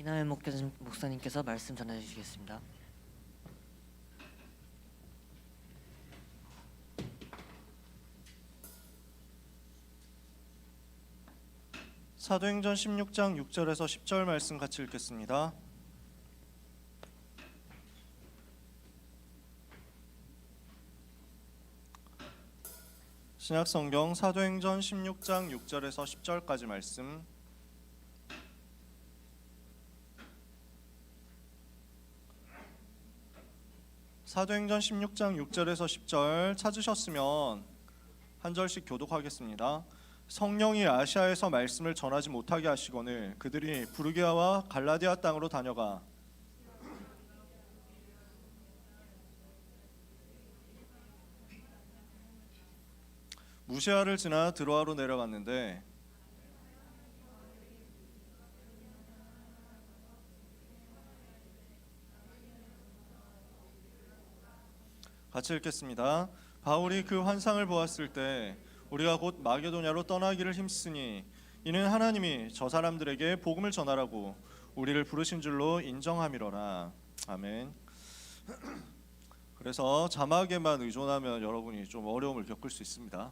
이나연 목사님께서 말씀 전해 주시겠습니다. 사도행전 16장 6절에서 10절 말씀 같이 읽겠습니다. 신약성경 사도행전 16장 6절에서 10절까지 말씀. 사도행전 16장 6절에서 10절 찾으셨으면 한 절씩 교독하겠습니다. 성령이 아시아에서 말씀을 전하지 못하게 하시거늘 그들이 부르게아와 갈라디아 땅으로 다녀가 무시아를 지나 드로아로 내려갔는데 같이 읽겠습니다. 바울이 그 환상을 보았을 때 우리가 곧 마게도냐로 떠나기를 힘쓰니 이는 하나님이 저 사람들에게 복음을 전하라고 우리를 부르신 줄로 인정함이로라. 아멘. 그래서 자막에만 의존하면 여러분이 좀 어려움을 겪을 수 있습니다.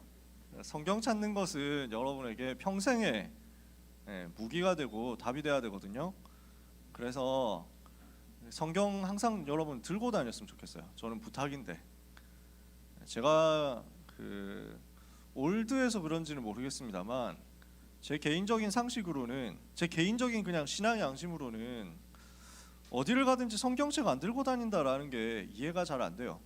성경 찾는 것은 여러분에게 평생의 무기가 되고 답이 돼야 되거든요. 그래서 성경 항상 여러분 들고 다녔으면 좋겠어요. 저는 부탁인데 제가 올드해서 그런지는 모르겠습니다만 제 개인적인 상식으로는 제 개인적인 그냥 신앙 양심으로는 어디를 가든지 성경책 안 들고 다닌다라는 게 이해가 잘 안 돼요.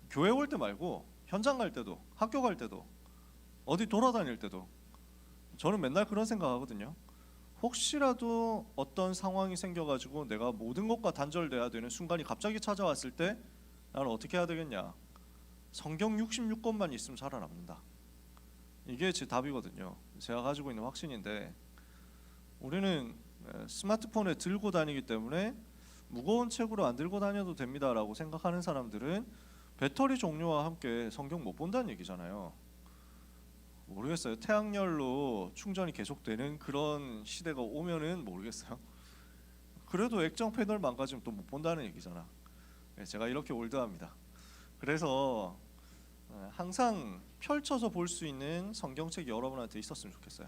교회 올 때 말고 현장 갈 때도 학교 갈 때도 어디 돌아다닐 때도 저는 맨날 그런 생각하거든요. 혹시라도 어떤 상황이 생겨가지고 내가 모든 것과 단절돼야 되는 순간이 갑자기 찾아왔을 때 나는 어떻게 해야 되겠냐. 성경 66권만 있으면 살아남는다. 이게 제 답이거든요. 제가 가지고 있는 확신인데 우리는 스마트폰에 들고 다니기 때문에 무거운 책으로 안 들고 다녀도 됩니다라고 생각하는 사람들은 배터리 종류와 함께 성경 못 본다는 얘기잖아요. 모르겠어요. 태양열로 충전이 계속되는 그런 시대가 오면은 모르겠어요. 그래도 액정 패널 망가지면 또 못 본다는 얘기잖아. 제가 이렇게 올드합니다. 그래서 항상 펼쳐서 볼 수 있는 성경책이 여러분한테 있었으면 좋겠어요.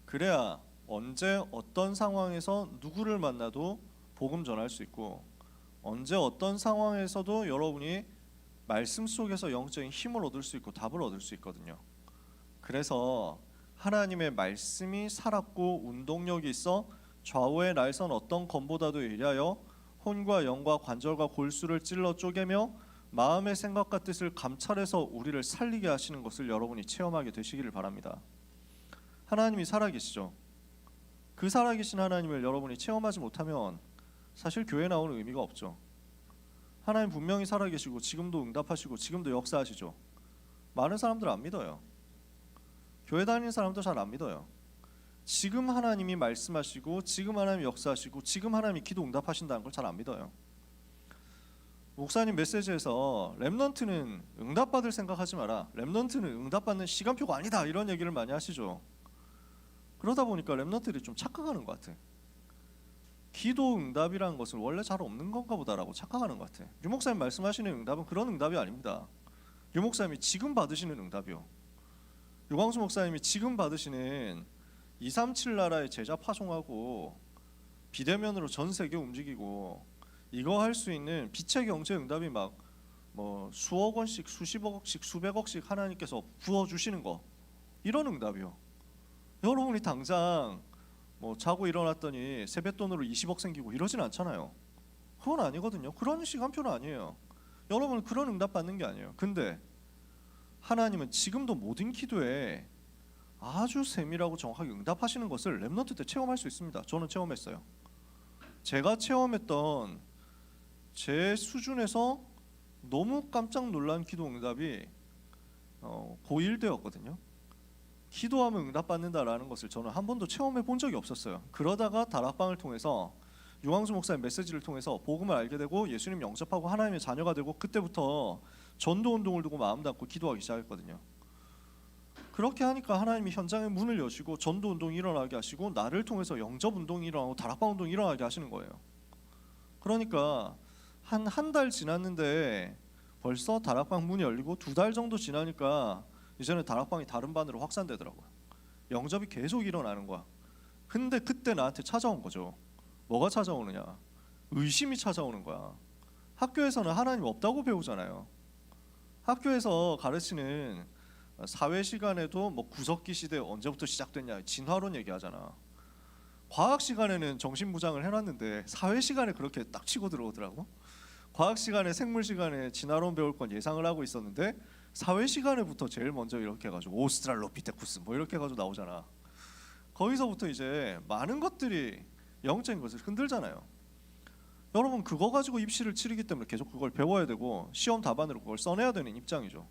그래야 언제 어떤 상황에서 누구를 만나도 복음 전할 수 있고 언제 어떤 상황에서도 여러분이 말씀 속에서 영적인 힘을 얻을 수 있고 답을 얻을 수 있거든요. 그래서 하나님의 말씀이 살았고 운동력이 있어 좌우의 날선 어떤 검보다도 예리하여 혼과 영과 관절과 골수를 찔러 쪼개며 마음의 생각과 뜻을 감찰해서 우리를 살리게 하시는 것을 여러분이 체험하게 되시기를 바랍니다. 하나님이 살아계시죠. 그 살아계신 하나님을 여러분이 체험하지 못하면 사실 교회 나오는 의미가 없죠. 하나님 분명히 살아계시고 지금도 응답하시고 지금도 역사하시죠. 많은 사람들 안 믿어요. 교회 다니는 사람도 잘 안 믿어요. 지금 하나님이 말씀하시고 지금 하나님이 역사하시고 지금 하나님이 기도 응답하신다는 걸 잘 안 믿어요. 목사님 메시지에서 렘넌트는 응답받을 생각하지 마라. 렘넌트는 응답받는 시간표가 아니다. 이런 얘기를 많이 하시죠. 그러다 보니까 렘넌트들이 좀 착각하는 것 같아. 기도 응답이라는 것은 원래 잘 없는 건가 보다라고 착각하는 것 같아. 유 목사님 말씀하시는 응답은 그런 응답이 아닙니다. 유 목사님이 지금 받으시는 응답이요. 유광수 목사님이 지금 받으시는 237 나라의 제자 파송하고 비대면으로 전 세계 움직이고 이거 할 수 있는 빛의 경제 응답이 막 뭐 수억 원씩 수십억씩 수백억씩 하나님께서 부어주시는 거 이런 응답이요. 여러분이 당장 뭐 자고 일어났더니 세뱃돈으로 20억 생기고 이러진 않잖아요. 그건 아니거든요. 그런 시간표는 아니에요. 여러분 그런 응답 받는 게 아니에요. 근데 하나님은 지금도 모든 기도에 아주 세밀하고 정확하게 응답하시는 것을 렘넌트 때 체험할 수 있습니다. 저는 체험했어요. 제가 체험했던 제 수준에서 너무 깜짝 놀란 기도 응답이 고1 때였거든요. 기도하면 응답받는다라는 것을 저는 한 번도 체험해 본 적이 없었어요. 그러다가 다락방을 통해서 유광수 목사의 메시지를 통해서 복음을 알게 되고 예수님 영접하고 하나님의 자녀가 되고 그때부터 전도 운동을 두고 마음 담고 기도하기 시작했거든요. 그렇게 하니까 하나님이 현장의 문을 여시고 전도 운동이 일어나게 하시고 나를 통해서 영접 운동이 일어나고 다락방 운동이 일어나게 하시는 거예요. 그러니까 한 달 지났는데 벌써 다락방 문이 열리고 2달 정도 지나니까 이제는 다락방이 다른 반으로 확산되더라고요. 영접이 계속 일어나는 거야. 근데 그때 나한테 찾아온 거죠. 뭐가 찾아오느냐? 의심이 찾아오는 거야. 학교에서는 하나님 없다고 배우잖아요. 학교에서 가르치는 사회 시간에도 뭐 구석기 시대 언제부터 시작됐냐 진화론 얘기하잖아. 과학 시간에는 정신무장을 해놨는데 사회 시간에 그렇게 딱 치고 들어오더라고. 과학 시간에 생물 시간에 진화론 배울 건 예상을 하고 있었는데 사회 시간에부터 제일 먼저 이렇게 해가지고 오스트랄로피테쿠스 뭐 이렇게 해가지고 나오잖아. 거기서부터 이제 많은 것들이 영적인 것을 흔들잖아요. 여러분 그거 가지고 입시를 치르기 때문에 계속 그걸 배워야 되고 시험 답안으로 그걸 써내야 되는 입장이죠.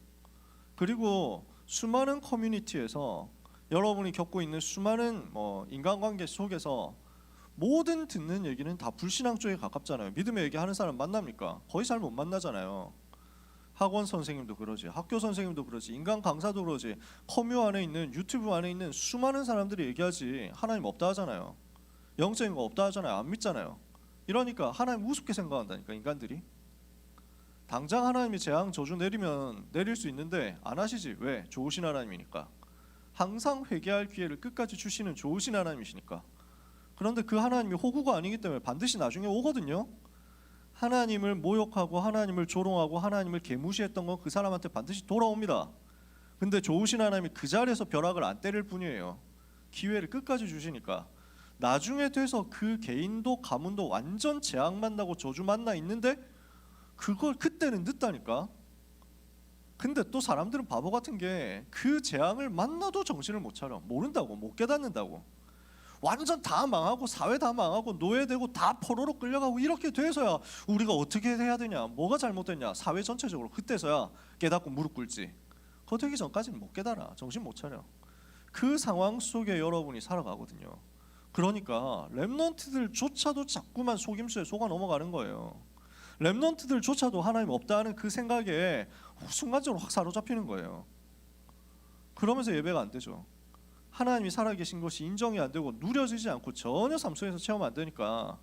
그리고 수많은 커뮤니티에서 여러분이 겪고 있는 수많은 인간관계 속에서 모든 듣는 얘기는 다 불신앙 쪽에 가깝잖아요. 믿음의 얘기하는 사람 만납니까? 거의 잘 못 만나잖아요. 학원 선생님도 그러지, 학교 선생님도 그러지, 인간 강사도 그러지, 커뮤 안에 있는 유튜브 안에 있는 수많은 사람들이 얘기하지 하나님 없다 하잖아요. 영적인 거 없다 하잖아요. 안 믿잖아요. 이러니까 하나님 우습게 생각한다니까 인간들이. 당장 하나님이 재앙 저주 내리면 내릴 수 있는데 안 하시지. 왜? 좋으신 하나님이니까. 항상 회개할 기회를 끝까지 주시는 좋으신 하나님이시니까. 그런데 그 하나님이 호구가 아니기 때문에 반드시 나중에 오거든요. 하나님을 모욕하고 하나님을 조롱하고 하나님을 개무시했던 건 그 사람한테 반드시 돌아옵니다. 근데 좋으신 하나님이 그 자리에서 벼락을 안 때릴 뿐이에요. 기회를 끝까지 주시니까. 나중에 돼서 그 개인도 가문도 완전 재앙 만나고 저주 만나 있는데 그걸 그때는 늦다니까. 근데 또 사람들은 바보 같은 게 그 재앙을 만나도 정신을 못 차려. 모른다고, 못 깨닫는다고. 완전 다 망하고 사회 다 망하고 노예되고 다 포로로 끌려가고 이렇게 돼서야 우리가 어떻게 해야 되냐, 뭐가 잘못됐냐, 사회 전체적으로 그때서야 깨닫고 무릎 꿇지. 그거 되기 전까지는 못 깨달아. 정신 못 차려. 그 상황 속에 여러분이 살아가거든요. 그러니까 렘넌트들조차도 자꾸만 속임수에 속아 넘어가는 거예요. 렘넌트들조차도 하나님 없다는 그 생각에 순간적으로 확 사로잡히는 거예요. 그러면서 예배가 안 되죠. 하나님이 살아계신 것이 인정이 안 되고 누려지지 않고 전혀 삶 속에서 체험 안 되니까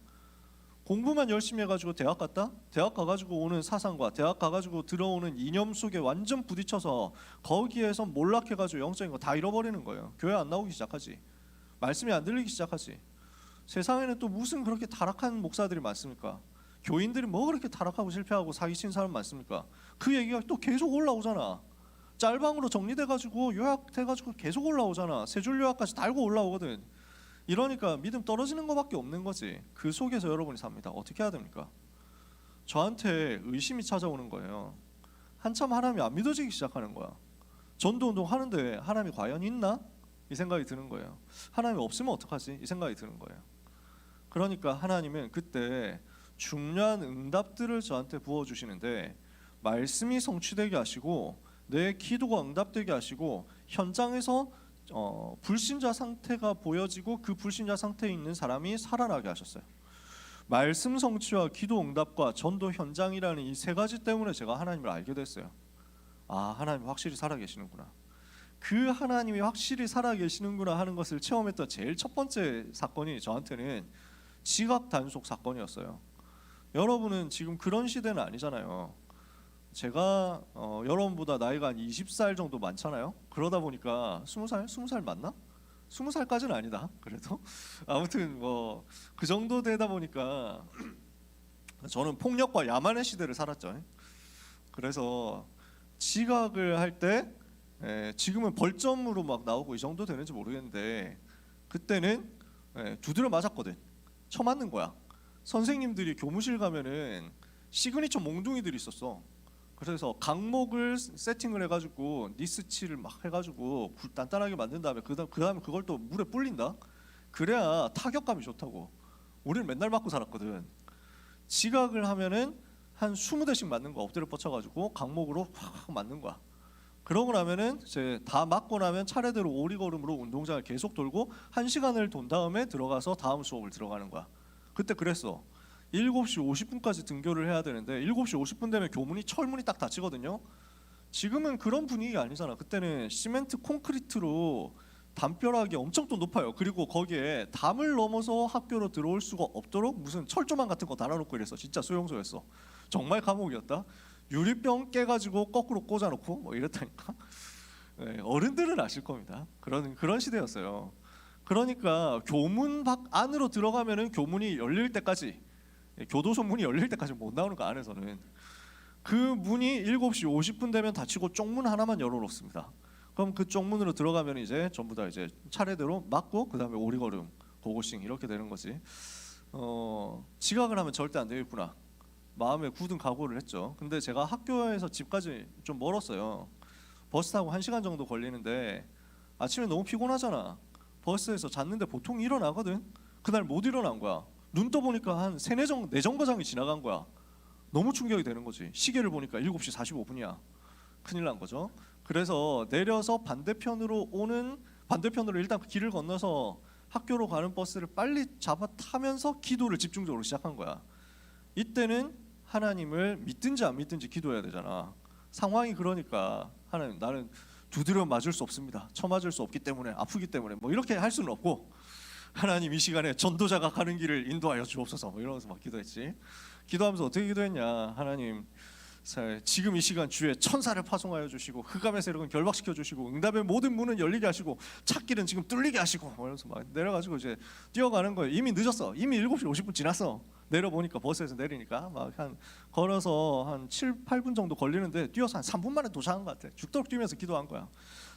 공부만 열심히 해가지고 대학 갔다? 대학 가가지고 오는 사상과 대학 가가지고 들어오는 이념 속에 완전 부딪혀서 거기에서 몰락해가지고 영적인 거 다 잃어버리는 거예요. 교회 안 나오기 시작하지. 말씀이 안 들리기 시작하지. 세상에는 또 무슨 그렇게 타락한 목사들이 많습니까? 교인들이 뭐 그렇게 타락하고 실패하고 사기친 사람 많습니까? 그 얘기가 또 계속 올라오잖아. 짤방으로 정리돼가지고 요약돼가지고 계속 올라오잖아. 세 줄 요약까지 달고 올라오거든. 이러니까 믿음 떨어지는 것밖에 없는 거지. 그 속에서 여러분이 삽니다. 어떻게 해야 됩니까? 저한테 의심이 찾아오는 거예요. 한참 하나님이 안 믿어지기 시작하는 거야. 전도운동 하는데 하나님이 과연 있나? 이 생각이 드는 거예요. 하나님이 없으면 어떡하지? 이 생각이 드는 거예요. 그러니까 하나님은 그때 중요한 응답들을 저한테 부어주시는데 말씀이 성취되게 하시고 내 기도가 응답되게 하시고 현장에서 불신자 상태가 보여지고 그 불신자 상태에 있는 사람이 살아나게 하셨어요. 말씀 성취와 기도 응답과 전도 현장이라는 이 세 가지 때문에 제가 하나님을 알게 됐어요. 아, 하나님이 확실히 살아계시는구나. 그 하나님이 확실히 살아계시는구나 하는 것을 체험했던 제일 첫 번째 사건이 저한테는 지각 단속 사건이었어요. 여러분은 지금 그런 시대는 아니잖아요. 제가 여러분보다 나이가 한 20살 정도 많잖아요. 그러다 보니까 20살? 20살 맞나? 20살까지는 아니다. 그래도 아무튼 뭐 그 정도 되다 보니까 저는 폭력과 야만의 시대를 살았죠. 그래서 지각을 할 때 지금은 벌점으로 막 나오고 이 정도 되는지 모르겠는데 그때는 두드려 맞았거든. 쳐맞는 거야. 선생님들이 교무실 가면은 시그니처 몽둥이들이 있었어. 그래서 강목을 세팅을 해가지고 니스치를 막 해가지고 단단하게 만든 다음에 그다음에 그걸 또 물에 불린다. 그래야 타격감이 좋다고. 우리는 맨날 맞고 살았거든. 지각을 하면은 한 20대씩 맞는 거 엎드려 뻗쳐가지고 강목으로 확 맞는 거야. 그러고 나면은 이제 다 맞고 나면 차례대로 오리걸음으로 운동장을 계속 돌고 1시간을 돈 다음에 들어가서 다음 수업을 들어가는 거야. 그때 그랬어. 7시 50분까지 등교를 해야 되는데 7시 50분 되면 교문이 철문이 딱 닫히거든요. 지금은 그런 분위기가 아니잖아. 그때는 시멘트 콘크리트로 담벼락이 엄청 또 높아요. 그리고 거기에 담을 넘어서 학교로 들어올 수가 없도록 무슨 철조망 같은 거 달아놓고 이래서 진짜 소용소였어. 정말 감옥이었다. 유리병 깨가지고 거꾸로 꽂아놓고 뭐 이랬다니까. 네, 어른들은 아실 겁니다. 그런 시대였어요. 그러니까 교문 밖 안으로 들어가면은 교문이 열릴 때까지, 교도소 문이 열릴 때까지 못 나오는 거 안에서는. 그 문이 7시 50분 되면 닫히고 쪽문 하나만 열어놓습니다. 그럼 그 쪽문으로 들어가면 이제 전부 다 이제 차례대로 맞고 그 다음에 오리걸음, 고고싱 이렇게 되는 거지. 지각을 하면 절대 안 되겠구나. 마음에 굳은 각오를 했죠. 근데 제가 학교에서 집까지 좀 멀었어요. 버스 타고 1시간 정도 걸리는데 아침에 너무 피곤하잖아. 버스에서 잤는데 보통 일어나거든. 그날 못 일어난 거야. 눈 떠보니까 한 4 정거장이 지나간 거야. 너무 충격이 되는 거지. 시계를 보니까 7시 45분이야. 큰일 난 거죠. 그래서 내려서 반대편으로 일단 길을 건너서 학교로 가는 버스를 빨리 잡아 타면서 기도를 집중적으로 시작한 거야. 이때는 하나님을 믿든지 안 믿든지 기도해야 되잖아. 상황이 그러니까 하나님, 나는 두드려 맞을 수 없습니다. 쳐맞을 수 없기 때문에, 아프기 때문에 뭐 이렇게 할 수는 없고, 하나님 이 시간에 전도자가 가는 길을 인도하여 주옵소서 뭐 이러면서 막 기도했지. 기도하면서 어떻게 기도했냐. 하나님, 지금 이 시간 주에 천사를 파송하여 주시고 흑암의 세력은 결박시켜 주시고 응답의 모든 문은 열리게 하시고 찻길은 지금 뚫리게 하시고 이러면서 막 내려가지고 이제 뛰어가는 거예요. 이미 늦었어. 이미 7시 50분 지났어. 내려보니까 버스에서 내리니까 막 한 걸어서 한 7, 8분 정도 걸리는데 뛰어서 한 3분 만에 도착한 것 같아. 죽도록 뛰면서 기도한 거야.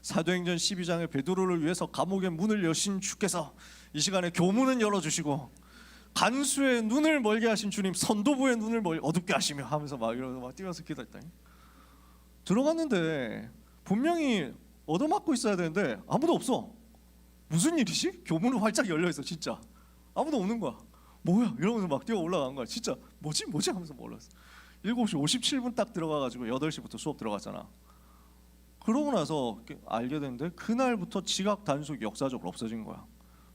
사도행전 12장에 베드로를 위해서 감옥의 문을 여신 주께서 이 시간에 교문은 열어주시고 간수의 눈을 멀게 하신 주님, 선도부의 눈을 어둡게 하시며 하면서 막 이러면서 막 뛰면서 기도했다. 들어갔는데 분명히 얻어맞고 있어야 되는데 아무도 없어. 무슨 일이지? 교문은 활짝 열려 있어. 진짜 아무도 없는 거야. 뭐야? 이러면서 막 뛰어 올라간 거야. 진짜 뭐지 하면서 몰랐어. 7시 57분 딱 들어가가지고 8시부터 수업 들어갔잖아. 그러고 나서 알게 됐는데 그날부터 지각 단속이 역사적으로 없어진 거야.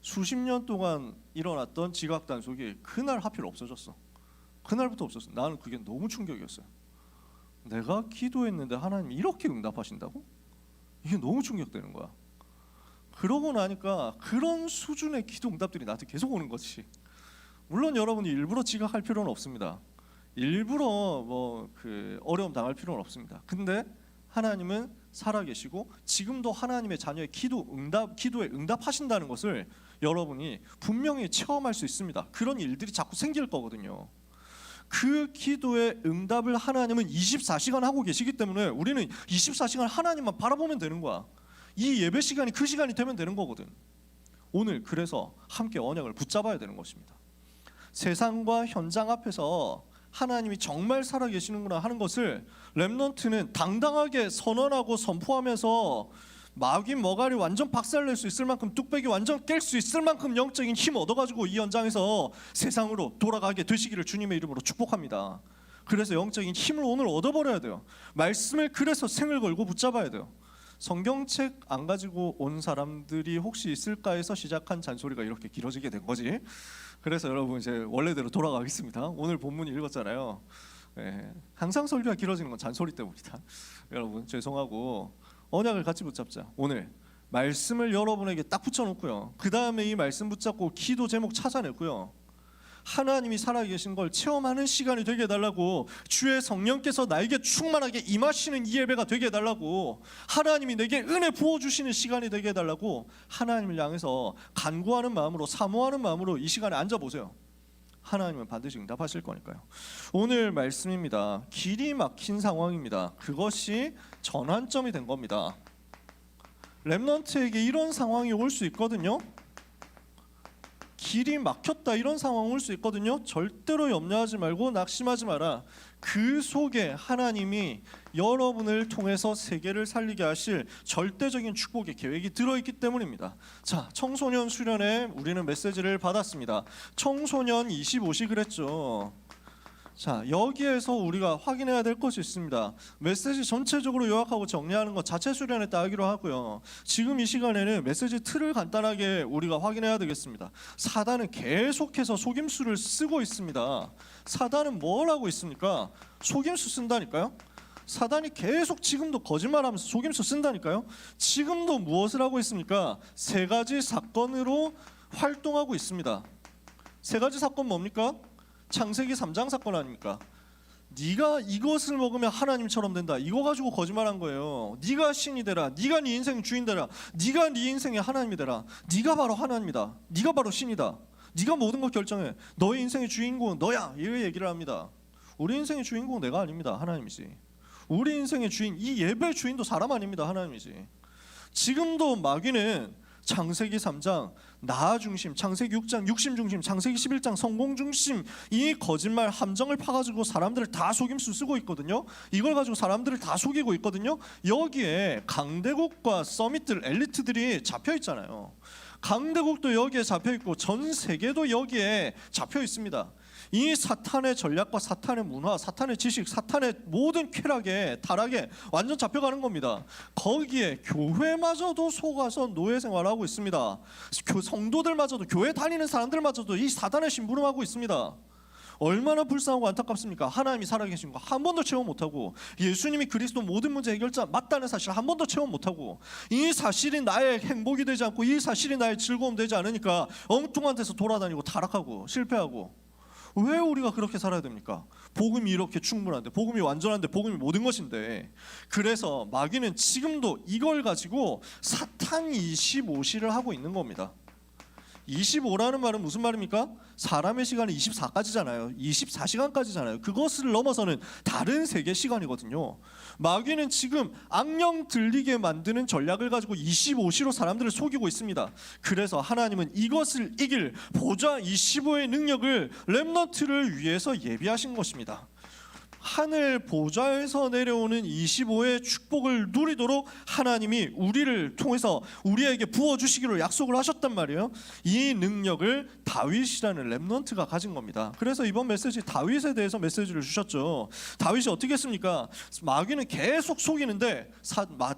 수십 년 동안 일어났던 지각 단속이 그날 하필 없어졌어. 그날부터 없었어. 나는 그게 너무 충격이었어요. 내가 기도했는데 하나님이 이렇게 응답하신다고? 이게 너무 충격되는 거야. 그러고 나니까 그런 수준의 기도 응답들이 나한테 계속 오는 거지. 물론 여러분이 일부러 지각할 필요는 없습니다. 일부러 뭐 그 어려움 당할 필요는 없습니다. 근데 하나님은 살아계시고 지금도 하나님의 자녀의 기도에 응답하신다는 것을 여러분이 분명히 체험할 수 있습니다. 그런 일들이 자꾸 생길 거거든요. 그 기도의 응답을 하나님은 24시간 하고 계시기 때문에 우리는 24시간 하나님만 바라보면 되는 거야. 이 예배 시간이 그 시간이 되면 되는 거거든. 오늘 그래서 함께 언약을 붙잡아야 되는 것입니다. 세상과 현장 앞에서 하나님이 정말 살아계시는구나 하는 것을 렘넌트는 당당하게 선언하고 선포하면서 마귀 머가리 완전 박살낼 수 있을 만큼, 뚝배기 완전 깰 수 있을 만큼 영적인 힘 얻어가지고 이 현장에서 세상으로 돌아가게 되시기를 주님의 이름으로 축복합니다. 그래서 영적인 힘을 오늘 얻어버려야 돼요. 말씀을 그래서 생을 걸고 붙잡아야 돼요. 성경책 안 가지고 온 사람들이 혹시 있을까 해서 시작한 잔소리가 이렇게 길어지게 된 거지. 그래서 여러분 이제 원래대로 돌아가겠습니다. 오늘 본문 읽었잖아요. 항상 설교가 길어지는 건 잔소리 때문이다. 여러분 죄송하고 언약을 같이 붙잡자. 오늘 말씀을 여러분에게 딱 붙여놓고요. 그 다음에 이 말씀 붙잡고 기도 제목 찾아냈고요. 하나님이 살아계신 걸 체험하는 시간이 되게 해달라고, 주의 성령께서 나에게 충만하게 임하시는 이 예배가 되게 해달라고, 하나님이 내게 은혜 부어주시는 시간이 되게 해달라고 하나님을 향해서 간구하는 마음으로, 사모하는 마음으로 이 시간에 앉아보세요. 하나님은 반드시 응답하실 거니까요. 오늘 말씀입니다. 길이 막힌 상황입니다. 그것이 전환점이 된 겁니다. 렘넌트에게 이런 상황이 올 수 있거든요. 길이 막혔다 이런 상황 올 수 있거든요. 절대로 염려하지 말고 낙심하지 마라. 그 속에 하나님이 여러분을 통해서 세계를 살리게 하실 절대적인 축복의 계획이 들어있기 때문입니다. 자, 청소년 수련회 우리는 메시지를 받았습니다. 청소년 25시 그랬죠. 자, 여기에서 우리가 확인해야 될 것이 있습니다. 메시지 전체적으로 요약하고 정리하는 것 자체 수련회 때 하기로 하고요. 지금 이 시간에는 메시지 틀을 간단하게 우리가 확인해야 되겠습니다. 사단은 계속해서 속임수를 쓰고 있습니다. 사단은 뭘 하고 있습니까? 속임수 쓴다니까요. 사단이 계속 지금도 거짓말하면서 속임수 쓴다니까요. 지금도 무엇을 하고 있습니까? 세 가지 사건으로 활동하고 있습니다. 세 가지 사건 뭡니까? 창세기 3장 사건 아닙니까? 네가 이것을 먹으면 하나님처럼 된다. 이거 가지고 거짓말한 거예요. 네가 신이 되라. 네가 네 인생 주인 되라. 네가 네 인생의 하나님이 되라. 네가 바로 하나님이다. 네가 바로 신이다. 네가 모든 걸 결정해. 너의 인생의 주인공은 너야. 이 얘기를 합니다. 우리 인생의 주인공은 내가 아닙니다. 하나님이지. 우리 인생의 주인, 이 예배 주인도 사람 아닙니다. 하나님이지. 지금도 마귀는 창세기 3장 나 중심, 창세기 6장 육심 중심, 창세기 11장 성공 중심, 이 거짓말 함정을 파가지고 사람들을 다 속임수 쓰고 있거든요. 이걸 가지고 사람들을 다 속이고 있거든요. 여기에 강대국과 서밋들, 엘리트들이 잡혀 있잖아요. 강대국도 여기에 잡혀 있고 전 세계도 여기에 잡혀 있습니다. 이 사탄의 전략과 사탄의 문화, 사탄의 지식, 사탄의 모든 쾌락에 타락에 완전 잡혀가는 겁니다. 거기에 교회마저도 속아서 노예 생활하고 있습니다. 성도들마저도, 교회 다니는 사람들마저도 이 사탄의 심부름하고 있습니다. 얼마나 불쌍하고 안타깝습니까? 하나님이 살아계신 거 한 번도 체험 못하고, 예수님이 그리스도 모든 문제 해결자 맞다는 사실 한 번도 체험 못하고, 이 사실이 나의 행복이 되지 않고 이 사실이 나의 즐거움 되지 않으니까 엉뚱한 데서 돌아다니고 타락하고 실패하고, 왜 우리가 그렇게 살아야 됩니까? 복음이 이렇게 충분한데, 복음이 완전한데, 복음이 모든 것인데. 그래서 마귀는 지금도 이걸 가지고 사탄 25시를 하고 있는 겁니다. 25라는 말은 무슨 말입니까? 사람의 시간이 24까지잖아요. 24시간까지잖아요. 그것을 넘어서는 다른 세계 시간이거든요. 마귀는 지금 악령 들리게 만드는 전략을 가지고 25시로 사람들을 속이고 있습니다. 그래서 하나님은 이것을 이길 보좌 25의 능력을 렘넌트를 위해서 예비하신 것입니다. 하늘 보좌에서 내려오는 25의 축복을 누리도록 하나님이 우리를 통해서 우리에게 부어주시기로 약속을 하셨단 말이에요. 이 능력을 다윗이라는 렘넌트가 가진 겁니다. 그래서 이번 메시지 다윗에 대해서 메시지를 주셨죠. 다윗이 어떻게 했습니까? 마귀는 계속 속이는데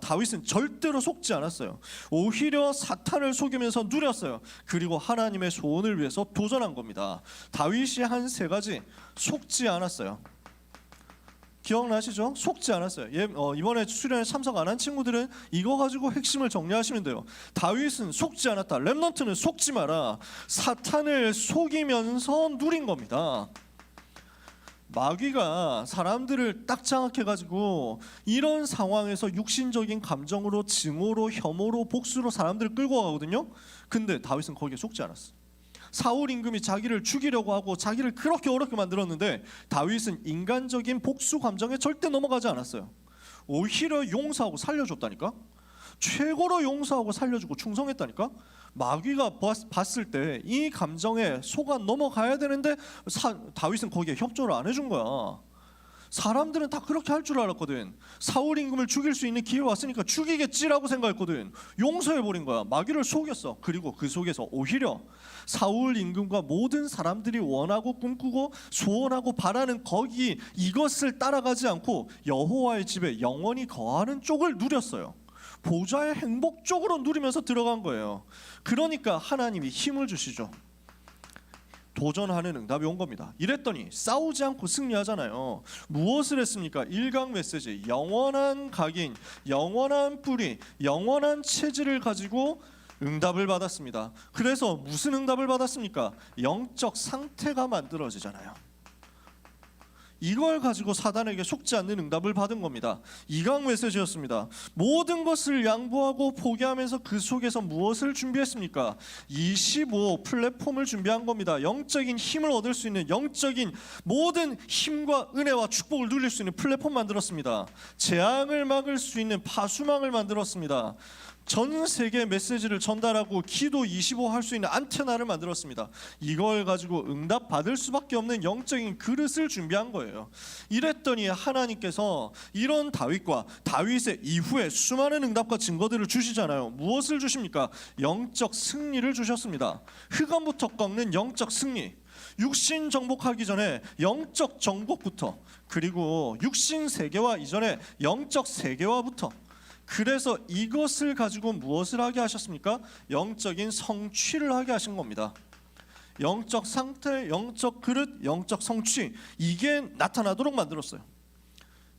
다윗은 절대로 속지 않았어요. 오히려 사탄을 속이면서 누렸어요. 그리고 하나님의 소원을 위해서 도전한 겁니다. 다윗이 한 세 가지: 속지 않았어요. 기억나시죠? 속지 않았어요. 이번에 수련회 참석 안 한 친구들은 이거 가지고 핵심을 정리하시면 돼요. 다윗은 속지 않았다. 렘넌트는 속지 마라. 사탄을 속이면서 누린 겁니다. 마귀가 사람들을 딱 장악해가지고 이런 상황에서 육신적인 감정으로, 증오로, 혐오로, 복수로 사람들을 끌고 가거든요. 근데 다윗은 거기에 속지 않았어. 사울 임금이 자기를 죽이려고 하고 자기를 그렇게 어렵게 만들었는데 다윗은 인간적인 복수 감정에 절대 넘어가지 않았어요. 오히려 용서하고 살려줬다니까. 최고로 용서하고 살려주고 충성했다니까. 마귀가 봤을 때 이 감정에 속아 넘어가야 되는데 다윗은 거기에 협조를 안 해준 거야. 사람들은 다 그렇게 할 줄 알았거든. 사울 임금을 죽일 수 있는 기회가 왔으니까 죽이겠지라고 생각했거든. 용서해버린 거야. 마귀를 속였어. 그리고 그 속에서 오히려 사울 임금과 모든 사람들이 원하고 꿈꾸고 소원하고 바라는 거기, 이것을 따라가지 않고 여호와의 집에 영원히 거하는 쪽을 누렸어요. 보좌의 행복 쪽으로 누리면서 들어간 거예요. 그러니까 하나님이 힘을 주시죠. 도전하는 응답이 온 겁니다. 이랬더니 싸우지 않고 승리하잖아요. 무엇을 했습니까? 1강 메시지, 영원한 각인, 영원한 뿌리, 영원한 체질을 가지고 응답을 받았습니다. 그래서 무슨 응답을 받았습니까? 영적 상태가 만들어지잖아요. 이걸 가지고 사단에게 속지 않는 응답을 받은 겁니다. 2강 메시지였습니다. 모든 것을 양보하고 포기하면서 그 속에서 무엇을 준비했습니까? 25 플랫폼을 준비한 겁니다. 영적인 힘을 얻을 수 있는, 영적인 모든 힘과 은혜와 축복을 누릴 수 있는 플랫폼 만들었습니다. 재앙을 막을 수 있는 파수망을 만들었습니다. 전 세계 메시지를 전달하고 기도 25 할 수 있는 안테나를 만들었습니다. 이걸 가지고 응답 받을 수밖에 없는 영적인 그릇을 준비한 거예요. 이랬더니 하나님께서 이런 다윗과 다윗의 이후에 수많은 응답과 증거들을 주시잖아요. 무엇을 주십니까? 영적 승리를 주셨습니다. 흑암부터 꺾는 영적 승리. 육신 정복하기 전에 영적 정복부터, 그리고 육신 세계화 이전에 영적 세계화부터. 그래서 이것을 가지고 무엇을 하게 하셨습니까? 영적인 성취를 하게 하신 겁니다. 영적 상태, 영적 그릇, 영적 성취, 이게 나타나도록 만들었어요.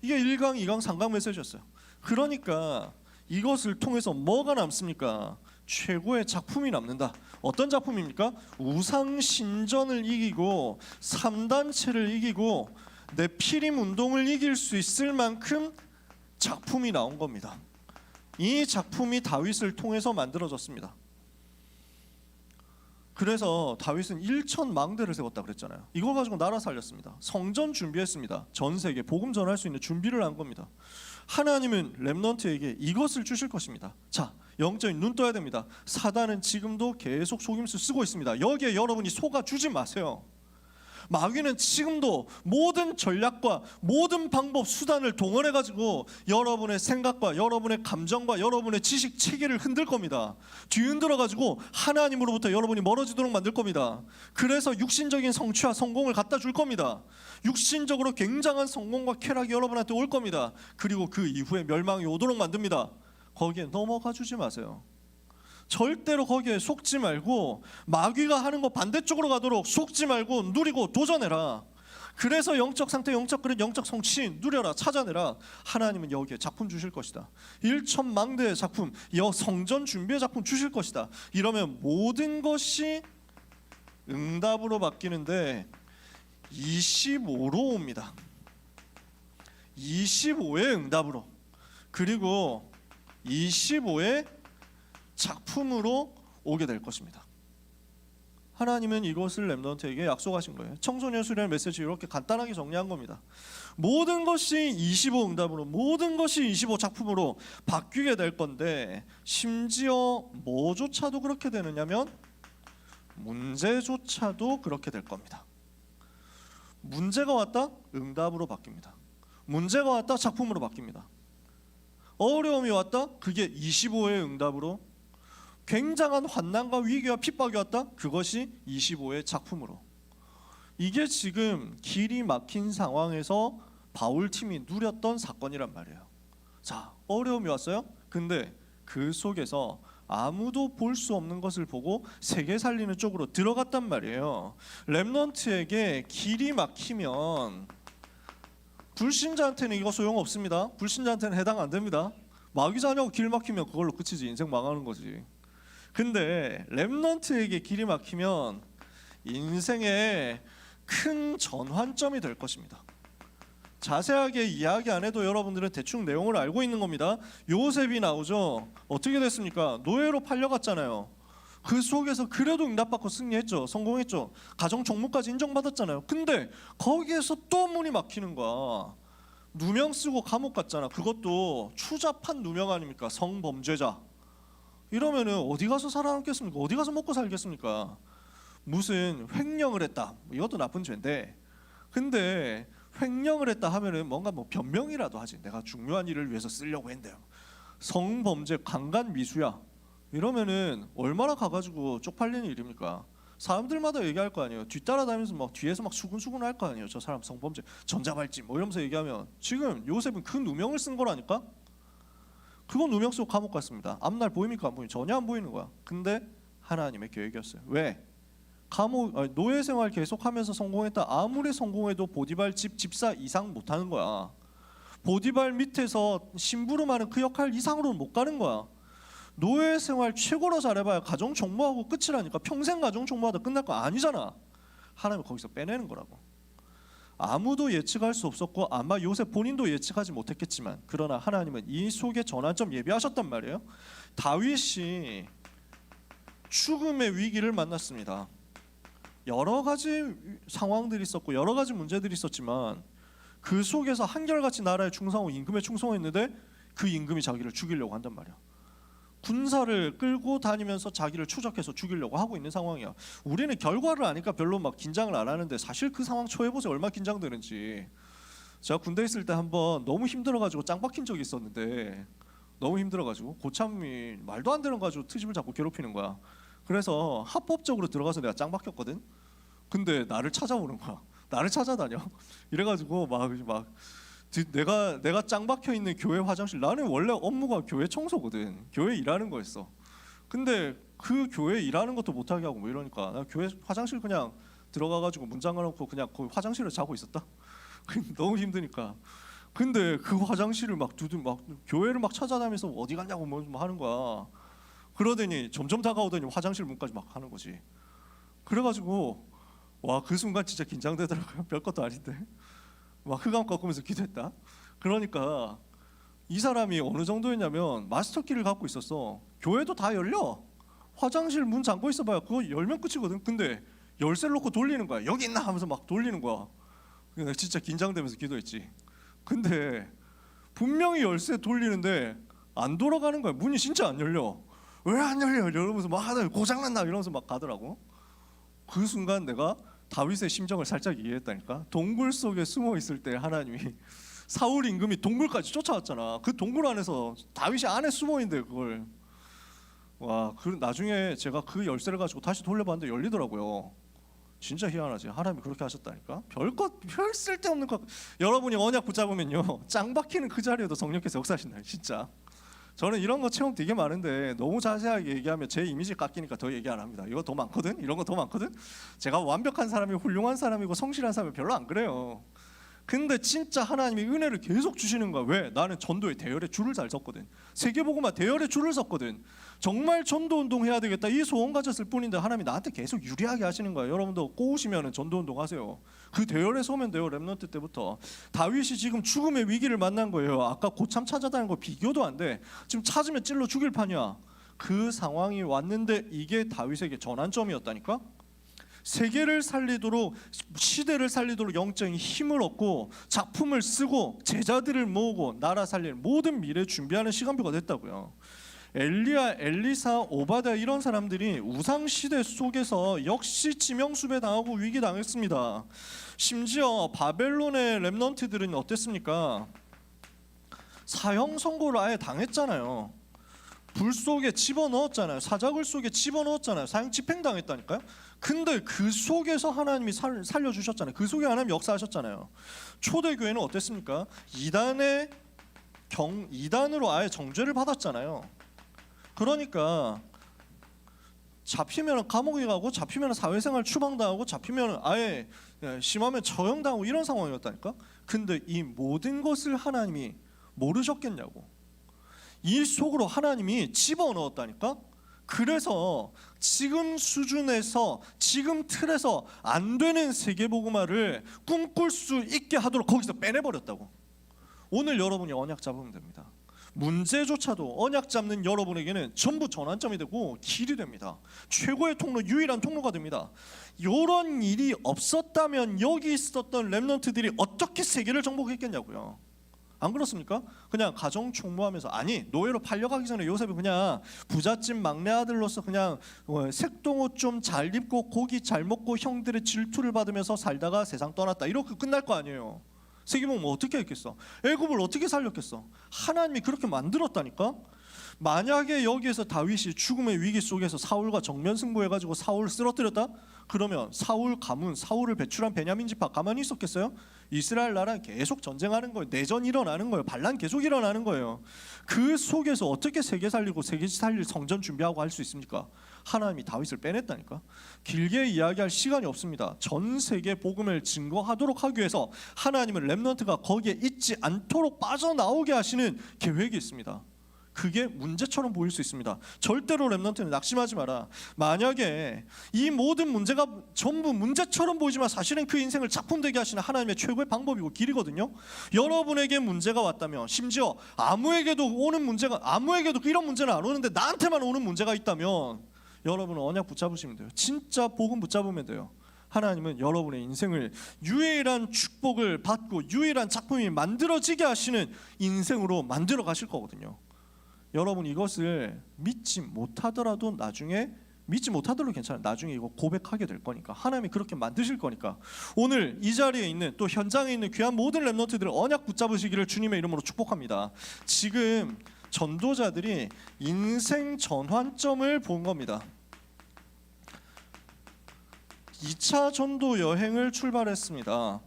이게 1강, 2강, 3강 메시지였어요. 그러니까 이것을 통해서 뭐가 남습니까? 최고의 작품이 남는다. 어떤 작품입니까? 우상신전을 이기고 3단체를 이기고 네피림 운동을 이길 수 있을 만큼 작품이 나온 겁니다. 이 작품이 다윗을 통해서 만들어졌습니다. 그래서 다윗은 1,000망대를 세웠다 그랬잖아요. 이걸 가지고 나라 살렸습니다. 성전 준비했습니다. 전 세계 복음 전할 수 있는 준비를 한 겁니다. 하나님은 렘넌트에게 이것을 주실 것입니다. 자, 영적인 눈 떠야 됩니다. 사단은 지금도 계속 속임수 쓰고 있습니다. 여기에 여러분이 속아주지 마세요. 마귀는 지금도 모든 전략과 모든 방법, 수단을 동원해가지고 여러분의 생각과 여러분의 감정과 여러분의 지식 체계를 흔들 겁니다. 뒤흔들어가지고 하나님으로부터 여러분이 멀어지도록 만들 겁니다. 그래서 육신적인 성취와 성공을 갖다 줄 겁니다. 육신적으로 굉장한 성공과 쾌락이 여러분한테 올 겁니다. 그리고 그 이후에 멸망이 오도록 만듭니다. 거기에 넘어가 주지 마세요. 절대로 거기에 속지 말고 마귀가 하는 거 반대쪽으로 가도록 속지 말고 누리고 도전해라. 그래서 영적 상태, 영적 그릇, 영적 성취 누려라, 찾아내라. 하나님은 여기에 작품 주실 것이다. 1,000망대의 작품, 성전 준비의 작품 주실 것이다. 이러면 모든 것이 응답으로 바뀌는데 25로 옵니다. 25의 응답으로, 그리고 25의 작품으로 오게 될 것입니다. 하나님은 이것을 렘넌트에게 약속하신 거예요. 청소년 수련의 메시지 이렇게 간단하게 정리한 겁니다. 모든 것이 25 응답으로, 모든 것이 25 작품으로 바뀌게 될 건데, 심지어 뭐조차도 그렇게 되느냐면 문제조차도 그렇게 될 겁니다. 문제가 왔다? 응답으로 바뀝니다. 문제가 왔다? 작품으로 바뀝니다. 어려움이 왔다? 그게 25의 응답으로, 굉장한 환난과 위기와 핍박이 왔다? 그것이 25의 작품으로. 이게 지금 길이 막힌 상황에서 바울팀이 누렸던 사건이란 말이에요. 자, 어려움이 왔어요? 근데 그 속에서 아무도 볼 수 없는 것을 보고 세계 살리는 쪽으로 들어갔단 말이에요. 렘넌트에게 길이 막히면 불신자한테는 이거 소용없습니다. 불신자한테는 해당 안 됩니다. 마귀 자녀가 길 막히면 그걸로 끝이지. 인생 망하는 거지. 근데 렘넌트에게 길이 막히면 인생의 큰 전환점이 될 것입니다. 자세하게 이야기 안 해도 여러분들은 대충 내용을 알고 있는 겁니다. 요셉이 나오죠. 어떻게 됐습니까? 노예로 팔려갔잖아요. 그 속에서 그래도 응답받고 승리했죠. 성공했죠. 가정 총무까지 인정받았잖아요. 근데 거기에서 또 문이 막히는 거야. 누명 쓰고 감옥 갔잖아. 그것도 추잡한 누명 아닙니까? 성범죄자. 이러면은 어디 가서 살아남겠습니까? 어디 가서 먹고 살겠습니까? 무슨 횡령을 했다, 이것도 나쁜 죄인데, 근데 횡령을 했다 하면은 뭔가 뭐 변명이라도 하지. 내가 중요한 일을 위해서 쓰려고 했는데요. 성범죄, 강간 미수야. 이러면은 얼마나 가가지고 쪽팔리는 일입니까? 사람들마다 얘기할 거 아니에요. 뒤따라다니면서 막 뒤에서 막 수근수근 할 거 아니에요. 저 사람 성범죄, 전자발찌 뭐 이러면서 얘기하면, 지금 요셉은 그 누명을 쓴 거라니까. 그건 누명 쓰고 감옥 갔습니다. 앞날 보입니까? 안 보이면 전혀 안 보이는 거야. 근데 하나님의 계획이었어요. 왜? 노예 생활 계속하면서 성공했다. 아무리 성공해도 보디발 집사 이상 못하는 거야. 보디발 밑에서 심부름하는 그 역할 이상으로는 못 가는 거야. 노예 생활 최고로 잘해봐야 가정 종모하고 끝이라니까. 평생 가정 종모하다 끝날 거 아니잖아. 하나님은 거기서 빼내는 거라고. 아무도 예측할 수 없었고 아마 요셉 본인도 예측하지 못했겠지만, 그러나 하나님은 이 속에 전환점 예비하셨단 말이에요. 다윗이 죽음의 위기를 만났습니다. 여러 가지 상황들이 있었고 여러 가지 문제들이 있었지만, 그 속에서 한결같이 나라의 충성하고 임금에 충성했는데 그 임금이 자기를 죽이려고 한단 말이야. 군사를 끌고 다니면서 자기를 추적해서 죽이려고 하고 있는 상황이야. 우리는 결과를 아니까 별로 막 긴장을 안 하는데, 사실 그 상황 초해보세요. 얼마나 긴장되는지. 제가 군대 있을 때 한번 너무 힘들어가지고 짱 박힌 적이 있었는데, 너무 힘들어가지고 고참이 말도 안 되는 거 가지고 트집을 잡고 괴롭히는 거야. 그래서 합법적으로 들어가서 내가 짱 박혔거든. 근데 나를 찾아오는 거야. 나를 찾아다녀. 이래가지고 막 내가 짱 박혀 있는 교회 화장실, 나는 원래 업무가 교회 청소거든. 교회 일하는 거였어. 근데 그 교회 일하는 것도 못하게 하고 뭐 이러니까 나 교회 화장실 그냥 들어가가지고 문 잠가놓고 그냥 거기 화장실에 자고 있었다. 너무 힘드니까. 근데 그 화장실을 막 교회를 막 찾아다니면서 어디 갔냐고 뭐 하는 거야. 그러더니 점점 다가오더니 화장실 문까지 막 하는 거지. 그래가지고 와, 그 순간 진짜 긴장되더라고요. 별것도 아닌데 막 흑암 꺾으면서 기도했다. 그러니까 이 사람이 어느 정도였냐면 마스터키를 갖고 있었어. 교회도 다 열려. 화장실 문 잠궈 있어봐야 그거 열면 끝이거든. 근데 열쇠를 놓고 돌리는 거야. 여기 있나 하면서 막 돌리는 거야. 내가 진짜 긴장되면서 기도했지. 근데 분명히 열쇠 돌리는데 안 돌아가는 거야. 문이 진짜 안 열려. 왜 안 열려? 이러면서 막 하다 고장났나 이러면서 막 가더라고. 그 순간 내가 다윗의 심정을 살짝 이해했다니까. 동굴 속에 숨어 있을 때 하나님이 사울 임금이 동굴까지 쫓아왔잖아. 그 동굴 안에서 다윗이 안에 숨어 있는데 그걸 나중에 제가 그 열쇠를 가지고 다시 돌려봤는데 열리더라고요. 진짜 희한하지. 하나님이 그렇게 하셨다니까. 별 쓸데없는 것. 여러분이 언약 붙잡으면요 짱 박히는 그 자리에도 성령께서 역사하신다. 진짜. 저는 이런 거 체험 되게 많은데 너무 자세하게 얘기하면 제 이미지 깎이니까 더 얘기 안 합니다. 이거 더 많거든. 이런 거 더 많거든. 제가 완벽한 사람이 훌륭한 사람이고 성실한 사람이 별로 안 그래요. 근데 진짜 하나님이 은혜를 계속 주시는 거야. 왜? 나는 전도에 대열에 줄을 잘 섰거든. 세계복음화 대열에 줄을 섰거든. 정말 전도운동 해야 되겠다 이 소원 가졌을 뿐인데 하나님이 나한테 계속 유리하게 하시는 거야. 여러분도 꼬우시면 전도운동 하세요. 그 대열에 서면 돼요. 렘넌트 때부터. 다윗이 지금 죽음의 위기를 만난 거예요. 아까 고참 찾아다니는 거 비교도 안 돼. 지금 찾으면 찔러 죽일 판이야. 그 상황이 왔는데 이게 다윗에게 전환점이었다니까. 세계를 살리도록, 시대를 살리도록 영적인 힘을 얻고 작품을 쓰고 제자들을 모으고 나라 살릴 모든 미래 준비하는 시간표가 됐다고요. 엘리야, 엘리사, 오바댜 이런 사람들이 우상 시대 속에서 역시 지명수배 당하고 위기 당했습니다. 심지어 바벨론의 렘넌트들은 어땠습니까? 사형 선고를 아예 당했잖아요. 불 속에 집어넣었잖아요. 사자굴 속에 집어넣었잖아요. 사형 집행당했다니까요. 근데 그 속에서 하나님이 살려주셨잖아요. 그 속에 하나님 역사하셨잖아요. 초대교회는 어땠습니까? 이단으로 아예 정죄를 받았잖아요. 그러니까 잡히면 감옥에 가고 잡히면 사회생활 추방당하고 잡히면 아예 심하면 처형당하고 이런 상황이었다니까. 근데 이 모든 것을 하나님이 모르셨겠냐고. 이 속으로 하나님이 집어넣었다니까. 그래서 지금 수준에서 지금 틀에서 안 되는 세계복음화를 꿈꿀 수 있게 하도록 거기서 빼내버렸다고. 오늘 여러분이 언약 잡으면 됩니다. 문제조차도 언약 잡는 여러분에게는 전부 전환점이 되고 길이 됩니다. 최고의 통로, 유일한 통로가 됩니다. 이런 일이 없었다면 여기 있었던 렘넌트들이 어떻게 세계를 정복했겠냐고요. 안 그렇습니까? 그냥 가정 총무하면서, 아니 노예로 팔려가기 전에 요셉이 그냥 부잣집 막내 아들로서 그냥 색동옷 좀 잘 입고 고기 잘 먹고 형들의 질투를 받으면서 살다가 세상 떠났다 이렇게 끝날 거 아니에요. 세계복음 어떻게 했겠어? 애굽을 어떻게 살렸겠어? 하나님이 그렇게 만들었다니까. 만약에 여기에서 다윗이 죽음의 위기 속에서 사울과 정면 승부해가지고 사울을 쓰러뜨렸다? 그러면 사울 가문, 사울을 배출한 베냐민 지파 가만히 있었겠어요? 이스라엘 나라는 계속 전쟁하는 거예요. 내전이 일어나는 거예요. 반란 계속 일어나는 거예요. 그 속에서 어떻게 세계 살리고 세계 살릴 성전 준비하고 할 수 있습니까? 하나님이 다윗을 빼냈다니까. 길게 이야기할 시간이 없습니다. 전 세계 복음을 증거하도록 하기 위해서 하나님은 렘넌트가 거기에 있지 않도록 빠져나오게 하시는 계획이 있습니다. 그게 문제처럼 보일 수 있습니다. 절대로 렘넌트는 낙심하지 마라. 만약에 이 모든 문제가 전부 문제처럼 보이지만 사실은 그 인생을 작품되게 하시는 하나님의 최고의 방법이고 길이거든요. 여러분에게 문제가 왔다면, 심지어 아무에게도 이런 문제는 안 오는데 나한테만 오는 문제가 있다면 여러분은 언약 붙잡으시면 돼요. 진짜 복음 붙잡으면 돼요. 하나님은 여러분의 인생을 유일한 축복을 받고 유일한 작품이 만들어지게 하시는 인생으로 만들어 가실 거거든요. 여러분 이것을 믿지 못하더라도 나중에, 믿지 못하더라도 괜찮아요. 나중에 이거 고백하게 될 거니까. 하나님이 그렇게 만드실 거니까. 오늘 이 자리에 있는, 또 현장에 있는 귀한 모든 렘넌트들 언약 붙잡으시기를 주님의 이름으로 축복합니다. 지금 전도자들이 인생 전환점을 본 겁니다. 2차 전도 여행을 출발했습니다.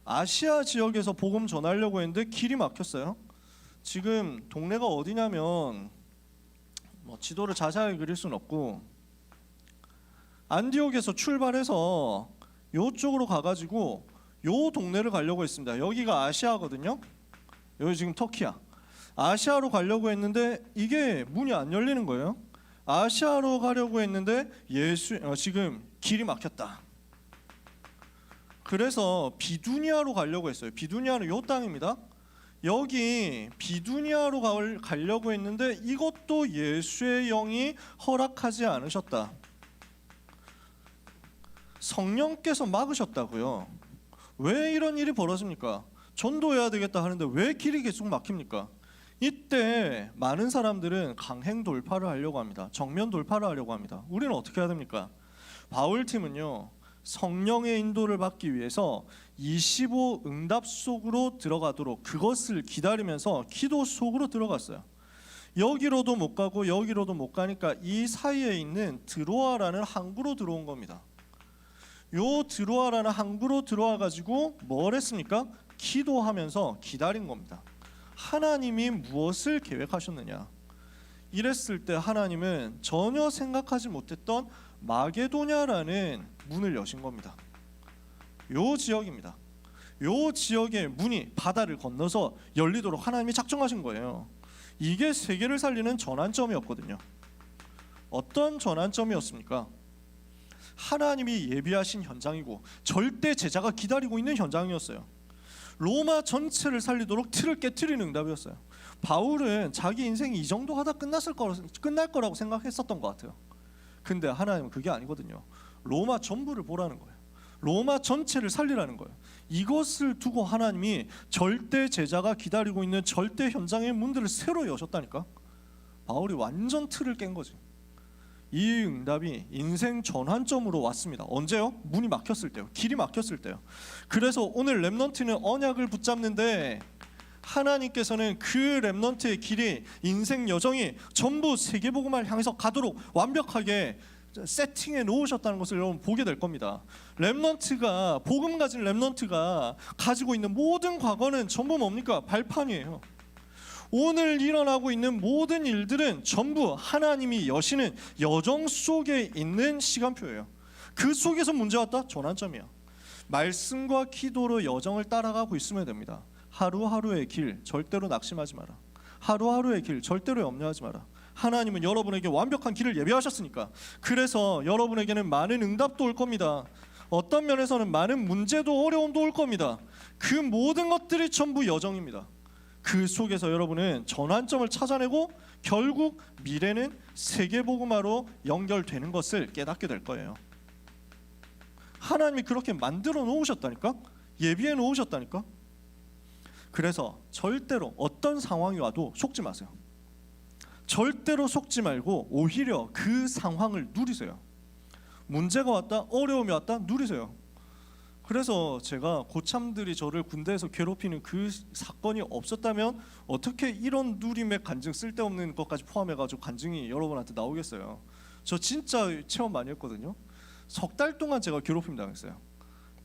아시아 지역에서 복음 전하려고 했는데 길이 막혔어요. 지금 동네가 어디냐면 지도를 자세하게 그릴 수는 없고, 안디옥에서 출발해서 이쪽으로 가가지고 요 동네를 가려고 했습니다. 여기가 아시아거든요. 여기 지금 터키야. 아시아로 가려고 했는데 이게 문이 안 열리는 거예요. 아시아로 가려고 했는데 지금 길이 막혔다. 그래서 비두니아로 가려고 했어요. 비두니아는 요 땅입니다. 여기 비두니아로 가려고 했는데 이것도 예수의 영이 허락하지 않으셨다. 성령께서 막으셨다고요. 왜 이런 일이 벌어집니까? 전도해야 되겠다 하는데 왜 길이 계속 막힙니까? 이때 많은 사람들은 강행 돌파를 하려고 합니다. 정면 돌파를 하려고 합니다. 우리는 어떻게 해야 됩니까? 바울팀은요, 성령의 인도를 받기 위해서 25 응답 속으로 들어가도록 그것을 기다리면서 기도 속으로 들어갔어요. 여기로도 못 가고 여기로도 못 가니까 이 사이에 있는 드로아라는 항구로 들어온 겁니다. 요 드로아라는 항구로 들어와 가지고 뭘 했습니까? 기도하면서 기다린 겁니다. 하나님이 무엇을 계획하셨느냐? 이랬을 때 하나님은 전혀 생각하지 못했던 마게도냐라는 문을 여신 겁니다. 요 지역입니다. 요 지역의 문이 바다를 건너서 열리도록 하나님이 작정하신 거예요. 이게 세계를 살리는 전환점이었거든요. 어떤 전환점이었습니까? 하나님이 예비하신 현장이고 절대 제자가 기다리고 있는 현장이었어요. 로마 전체를 살리도록 틀을 깨트리는 응답이었어요. 바울은 자기 인생이 이 정도 하다 끝날 거라고 생각했었던 것 같아요. 근데 하나님은 그게 아니거든요. 로마 전부를 보라는 거예요. 로마 전체를 살리라는 거예요. 이것을 두고 하나님이 절대 제자가 기다리고 있는 절대 현장의 문들을 새로 여셨다니까. 바울이 완전 틀을 깬 거지. 이 응답이 인생 전환점으로 왔습니다. 언제요? 문이 막혔을 때요. 길이 막혔을 때요. 그래서 오늘 렘넌트는 언약을 붙잡는데 하나님께서는 그 렘넌트의 길이, 인생 여정이 전부 세계복음을 향해서 가도록 완벽하게 세팅해 놓으셨다는 것을 여러분 보게 될 겁니다. 렘넌트가, 복음 가진 렘넌트가 가지고 있는 모든 과거는 전부 뭡니까? 발판이에요. 오늘 일어나고 있는 모든 일들은 전부 하나님이 여시는 여정 속에 있는 시간표예요. 그 속에서 문제 왔다? 전환점이야. 말씀과 기도로 여정을 따라가고 있으면 됩니다. 하루하루의 길 절대로 낙심하지 마라. 하루하루의 길 절대로 염려하지 마라. 하나님은 여러분에게 완벽한 길을 예비하셨으니까. 그래서 여러분에게는 많은 응답도 올 겁니다. 어떤 면에서는 많은 문제도 어려움도 올 겁니다. 그 모든 것들이 전부 여정입니다. 그 속에서 여러분은 전환점을 찾아내고 결국 미래는 세계복음화로 연결되는 것을 깨닫게 될 거예요. 하나님이 그렇게 만들어 놓으셨다니까? 예비해 놓으셨다니까? 그래서 절대로 어떤 상황이 와도 속지 마세요. 절대로 속지 말고 오히려 그 상황을 누리세요. 문제가 왔다, 어려움이 왔다, 누리세요. 그래서 제가 고참들이 저를 군대에서 괴롭히는 그 사건이 없었다면 어떻게 이런 누림의 간증, 쓸데없는 것까지 포함해가지고 간증이 여러분한테 나오겠어요. 저 진짜 체험 많이 했거든요. 석 달 동안 제가 괴롭힘 당했어요.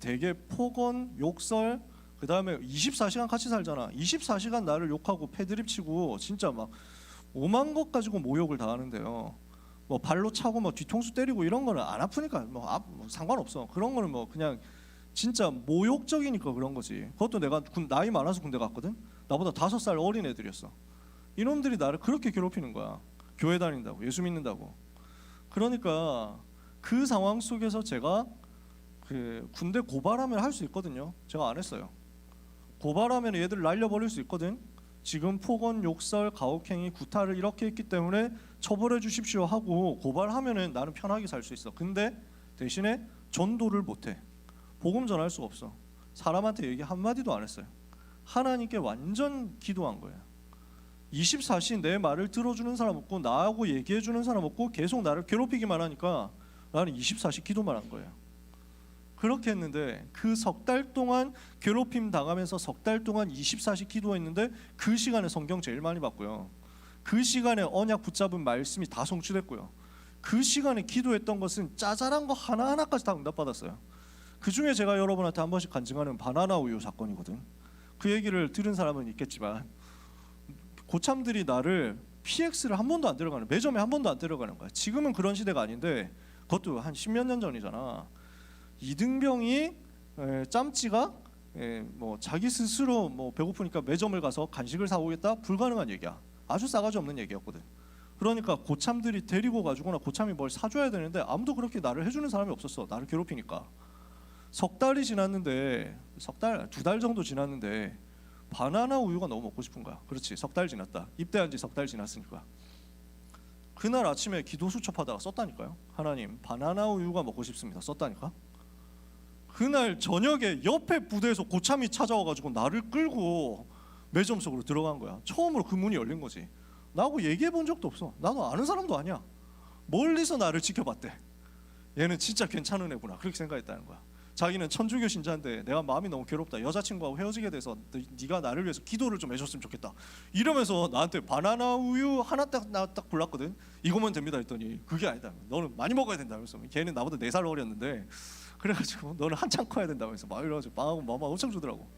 되게 폭언, 욕설, 그 다음에 24시간 같이 살잖아. 24시간 나를 욕하고 패드립 치고 진짜 막 오만 것 가지고 모욕을 당하는데요. 뭐 발로 차고 뭐 뒤통수 때리고 이런 거는 안 아프니까 뭐 상관없어. 그런 거는 뭐 그냥 진짜 모욕적이니까 그런 거지. 그것도 내가 나이 많아서 군대 갔거든. 나보다 5살 어린 애들이었어. 이놈들이 나를 그렇게 괴롭히는 거야. 교회 다닌다고, 예수 믿는다고. 그러니까 그 상황 속에서 제가 그 군대 고발하면 할 수 있거든요. 제가 안 했어요. 고발하면 얘들 날려버릴 수 있거든. 지금 폭언, 욕설, 가혹행위, 구타를 이렇게 했기 때문에 처벌해 주십시오 하고 고발하면은 나는 편하게 살 수 있어. 근데 대신에 전도를 못해. 복음 전할 수가 없어. 사람한테 얘기 한마디도 안 했어요. 하나님께 완전 기도한 거예요. 24시 내 말을 들어주는 사람 없고 나하고 얘기해주는 사람 없고 계속 나를 괴롭히기만 하니까 나는 24시 기도만 한 거예요. 그렇게 했는데 그 석 달 동안 괴롭힘 당하면서 석 달 동안 24시 기도했는데 그 시간에 성경 제일 많이 봤고요. 그 시간에 언약 붙잡은 말씀이 다 성취됐고요. 그 시간에 기도했던 것은 짜잘한 거 하나하나까지 다 응답받았어요. 그 중에 제가 여러분한테 한 번씩 간증하는 바나나 우유 사건이거든. 그 얘기를 들은 사람은 있겠지만 고참들이 나를 PX를 한 번도 안 데려가는, 매점에 한 번도 안 데려가는 거야. 지금은 그런 시대가 아닌데 그것도 한 10몇 년 전이잖아. 이등병이 짬찌가 뭐 자기 스스로 뭐 배고프니까 매점을 가서 간식을 사오겠다 불가능한 얘기야. 아주 싸가지 없는 얘기였거든. 그러니까 고참들이 데리고 가지고나 고참이 뭘 사줘야 되는데 아무도 그렇게 나를 해주는 사람이 없었어. 나를 괴롭히니까. 석 달이 지났는데 두 달 정도 지났는데 바나나 우유가 너무 먹고 싶은 거야. 그렇지, 석 달 지났다. 입대한 지 석 달 지났으니까. 그날 아침에 기도 수첩하다가 썼다니까요. 하나님, 바나나 우유가 먹고 싶습니다. 썼다니까. 그날 저녁에 옆에 부대에서 고참이 찾아와가지고 나를 끌고 매점 속으로 들어간 거야. 처음으로 그 문이 열린 거지. 나하고 얘기해 본 적도 없어. 나도 아는 사람도 아니야. 멀리서 나를 지켜봤대. 얘는 진짜 괜찮은 애구나. 그렇게 생각했다는 거야. 자기는 천주교 신자인데 내가 마음이 너무 괴롭다. 여자친구하고 헤어지게 돼서 네가 나를 위해서 기도를 좀 해줬으면 좋겠다. 이러면서 나한테 바나나 우유 하나 딱 골랐거든. 이거면 됩니다 했더니 그게 아니다. 너는 많이 먹어야 된다면서. 걔는 나보다 4살 어렸는데 그래가지고 너는 한참 커야 된다면서 막 이러가지고 빵하고 막 엄청 주더라고.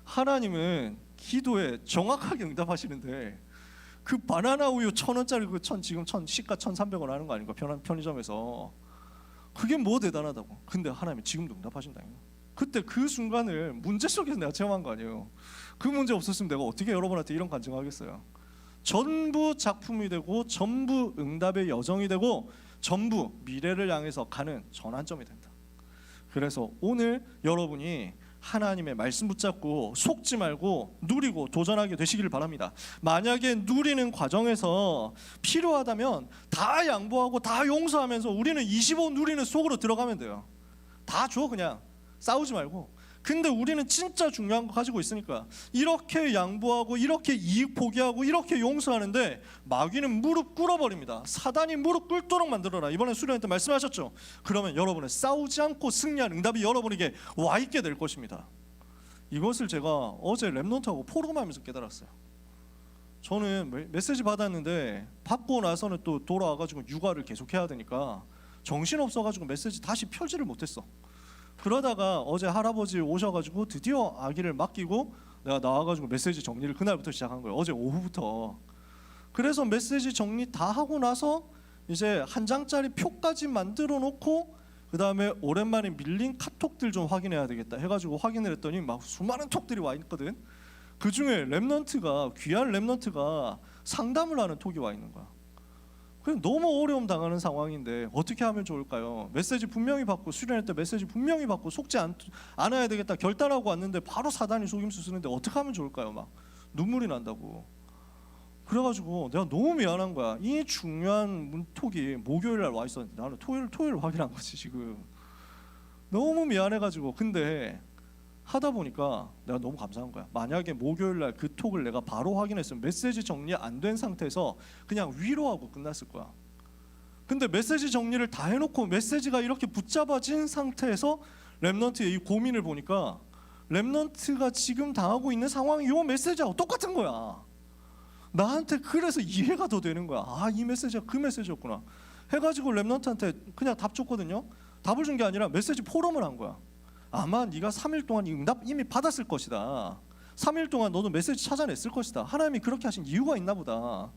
하나님은 기도에 정확하게 응답하시는데 그 바나나 우유 1,000원짜리 그 지금 시가 1,300원 하는 거 아닌가 편의점에서. 그게 뭐 대단하다고. 근데 하나님이 지금도 응답하신다. 그때 그 순간을 문제 속에서 내가 체험한 거 아니에요. 그 문제 없었으면 내가 어떻게 여러분한테 이런 간증하겠어요. 전부 작품이 되고 전부 응답의 여정이 되고 전부 미래를 향해서 가는 전환점이 된다. 그래서 오늘 여러분이 하나님의 말씀 붙잡고 속지 말고 누리고 도전하게 되시기를 바랍니다. 만약에 누리는 과정에서 필요하다면 다 양보하고 다 용서하면서 우리는 25 누리는 속으로 들어가면 돼요. 다 줘 그냥. 싸우지 말고. 근데 우리는 진짜 중요한 거 가지고 있으니까 이렇게 양보하고 이렇게 이익 포기하고 이렇게 용서하는데 마귀는 무릎 꿇어버립니다. 사단이 무릎 꿇도록 만들어라. 이번에 수련회 때 말씀하셨죠. 그러면 여러분은 싸우지 않고 승리한 응답이 여러분에게 와 있게 될 것입니다. 이것을 제가 어제 랩넌트하고 포럼하면서 깨달았어요. 저는 메시지 받았는데 받고 나서는 또 돌아와가지고 육아를 계속해야 되니까 정신없어가지고 메시지 다시 펴지를 못했어. 그러다가 어제 할아버지 오셔가지고 드디어 아기를 맡기고 내가 나와가지고 메시지 정리를 그날부터 시작한 거예요. 어제 오후부터. 그래서 메시지 정리 다 하고 나서 이제 한 장짜리 표까지 만들어 놓고 그 다음에 오랜만에 밀린 카톡들 좀 확인해야 되겠다 해가지고 확인을 했더니 막 수많은 톡들이 와 있거든. 그 중에 랩넌트가 귀한 랩넌트가 상담을 하는 톡이 와 있는 거야. 너무 어려움 당하는 상황인데 어떻게 하면 좋을까요? 메시지 분명히 받고 수련회 때 메시지 분명히 받고 속지 않아야 되겠다 결단하고 왔는데 바로 사단이 속임수 쓰는데 어떻게 하면 좋을까요? 막 눈물이 난다고. 그래가지고 내가 너무 미안한 거야. 이 중요한 문톡이 목요일 날 와 있었는데 나는 토요일 확인한 거지 지금. 너무 미안해가지고. 근데 하다 보니까 내가 너무 감사한 거야. 만약에 목요일 날 그 톡을 내가 바로 확인했으면 메시지 정리 안 된 상태에서 그냥 위로하고 끝났을 거야. 근데 메시지 정리를 다 해놓고 메시지가 이렇게 붙잡아진 상태에서 랩넌트의 이 고민을 보니까 랩넌트가 지금 당하고 있는 상황이 이 메시지하고 똑같은 거야. 나한테 그래서 이해가 더 되는 거야. 아, 이 메시지가 그 메시지였구나 해가지고 랩넌트한테 그냥 답 줬거든요. 답을 준 게 아니라 메시지 포럼을 한 거야. 아마 네가 3일 동안 이 응답 이미 받았을 것이다. 3일 동안 너도 메시지 찾아냈을 것이다. 하나님이 그렇게 하신 이유가 있나 보다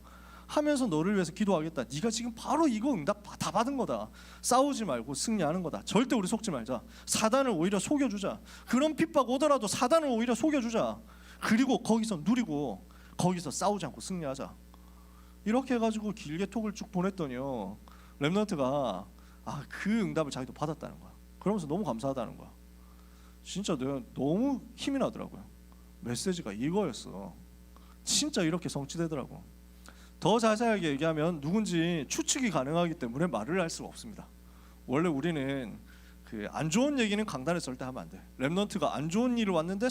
하면서 너를 위해서 기도하겠다. 네가 지금 바로 이거 응답 다 받은 거다. 싸우지 말고 승리하는 거다. 절대 우리 속지 말자. 사단을 오히려 속여주자. 그런 핍박 오더라도 사단을 오히려 속여주자. 그리고 거기서 누리고 거기서 싸우지 않고 승리하자. 이렇게 해가지고 길게 톡을 쭉 보냈더니요, 랩넌트가 그 응답을 자기도 받았다는 거야. 그러면서 너무 감사하다는 거야. 진짜 내가 너무 힘이 나더라고요. 메시지가 이거였어. 진짜 이렇게 성취되더라고. 더 자세하게 얘기하면 누군지 추측이 가능하기 때문에 말을 할 수가 없습니다. 원래 우리는 그 안 좋은 얘기는 강단에서 절대 하면 안 돼. 랩넌트가 안 좋은 일을 왔는데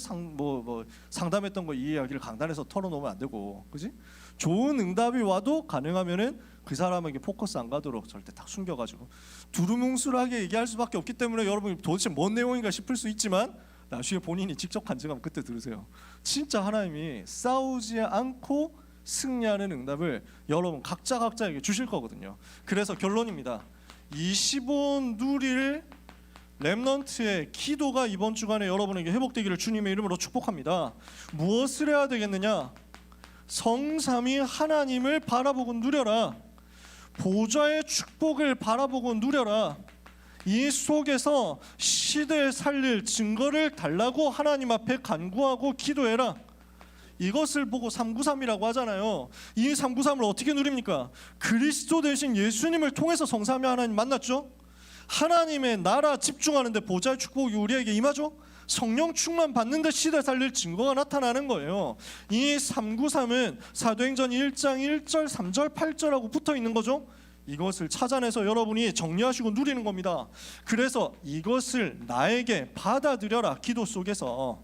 상담했던 거 이 이야기를 강단에서 털어놓으면 안 되고, 그지? 좋은 응답이 와도 가능하면은 그 사람에게 포커스 안 가도록 절대 딱 숨겨가지고 두루뭉술하게 얘기할 수밖에 없기 때문에 여러분이 도대체 뭔 내용인가 싶을 수 있지만 나중에 본인이 직접 간증하면 그때 들으세요. 진짜 하나님이 싸우지 않고 승리하는 응답을 여러분 각자에게 주실 거거든요. 그래서 결론입니다. 25 누릴 랩넌트의 기도가 이번 주간에 여러분에게 회복되기를 주님의 이름으로 축복합니다. 무엇을 해야 되겠느냐? 성삼위 하나님을 바라보고 누려라. 보좌의 축복을 바라보고 누려라. 이 속에서 시대에 살릴 증거를 달라고 하나님 앞에 간구하고 기도해라. 이것을 보고 393이라고 하잖아요. 이 393을 어떻게 누립니까? 그리스도 대신 예수님을 통해서 성삼위 하나님 만났죠. 하나님의 나라 집중하는데 보좌의 축복이 우리에게 임하죠. 성령 충만 받는데 시대 살릴 증거가 나타나는 거예요. 이 393은 사도행전 1장 1절 3절 8절하고 붙어 있는 거죠. 이것을 찾아내서 여러분이 정리하시고 누리는 겁니다. 그래서 이것을 나에게 받아들여라. 기도 속에서